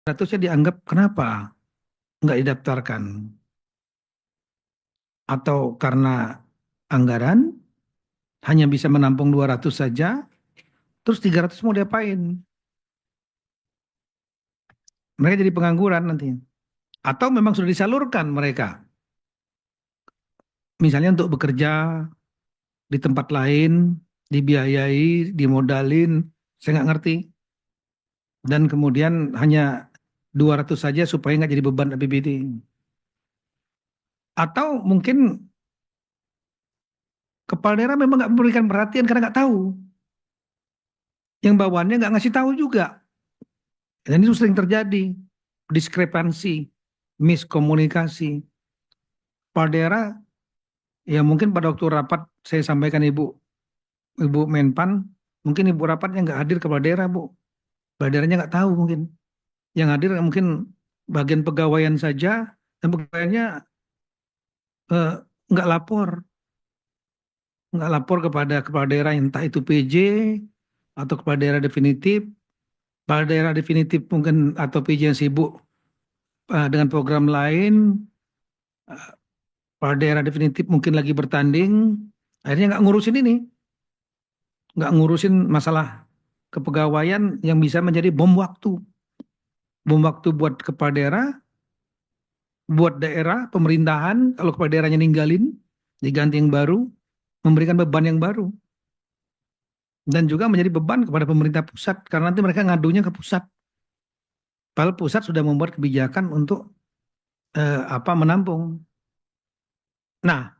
Statusnya dianggap kenapa nggak didaftarkan? Atau karena anggaran hanya bisa menampung 200 saja, terus 300 mau diapain? Mereka jadi pengangguran nantinya. Atau memang sudah disalurkan mereka, misalnya untuk bekerja di tempat lain, dibiayai, dimodalin, saya nggak ngerti. Dan kemudian hanya 200 saja supaya nggak jadi beban APBD. Atau mungkin kepala daerah memang nggak memberikan perhatian karena nggak tahu. Yang bawaannya nggak ngasih tahu juga. Dan itu sering terjadi. Diskrepansi, miskomunikasi. Kepala daerah, ya mungkin pada waktu rapat saya sampaikan Ibu Menpan, mungkin Ibu rapatnya nggak hadir kepala daerah, Bu. Kepala daerahnya nggak tahu mungkin. Yang hadir mungkin bagian pegawaian saja, dan pegawaiannya eh, nggak lapor. Nggak lapor kepada kepala daerah, entah itu PJ atau kepala daerah definitif. Kepala daerah definitif mungkin atau PJ yang sibuk dengan program lain. Kepala daerah definitif mungkin lagi bertanding. Akhirnya nggak ngurusin ini. Nggak ngurusin masalah kepegawaian yang bisa menjadi bom waktu. Bom waktu buat kepala daerah, buat daerah, pemerintahan. Kalau kepala daerahnya ninggalin, diganti yang baru, memberikan beban yang baru. Dan juga menjadi beban kepada pemerintah pusat. Karena nanti mereka ngadunya ke pusat. Padahal pusat sudah membuat kebijakan untuk menampung. Nah,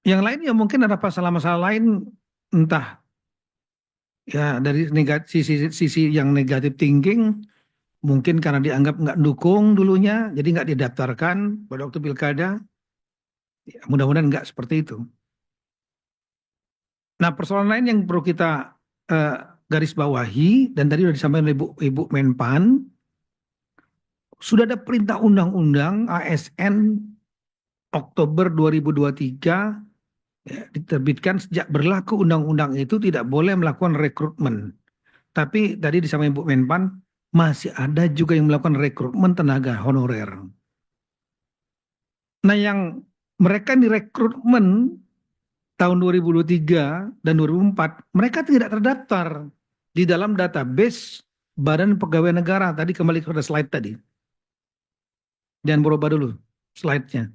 yang lain ya mungkin ada masalah-masalah lain, entah ya dari sisi yang negatif thinking, mungkin karena dianggap nggak dukung dulunya, jadi nggak didaftarkan pada waktu pilkada. Ya, mudah-mudahan nggak seperti itu. Nah, persoalan lain yang perlu kita eh, garis bawahi, dan tadi sudah disampaikan oleh Ibu Menpan, sudah ada perintah undang-undang ASN Oktober 2023, ya, diterbitkan sejak berlaku undang-undang itu tidak boleh melakukan rekrutmen. Tapi tadi disampaikan Bu Menpan, masih ada juga yang melakukan rekrutmen tenaga honorer. Nah, yang mereka direkrutmen tahun 2023 dan 2004, mereka tidak terdaftar di dalam database Badan Pegawai Negara. Tadi kembali ke slide tadi. Jangan berubah dulu slide-nya.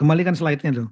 Kembalikan slide-nya tuh.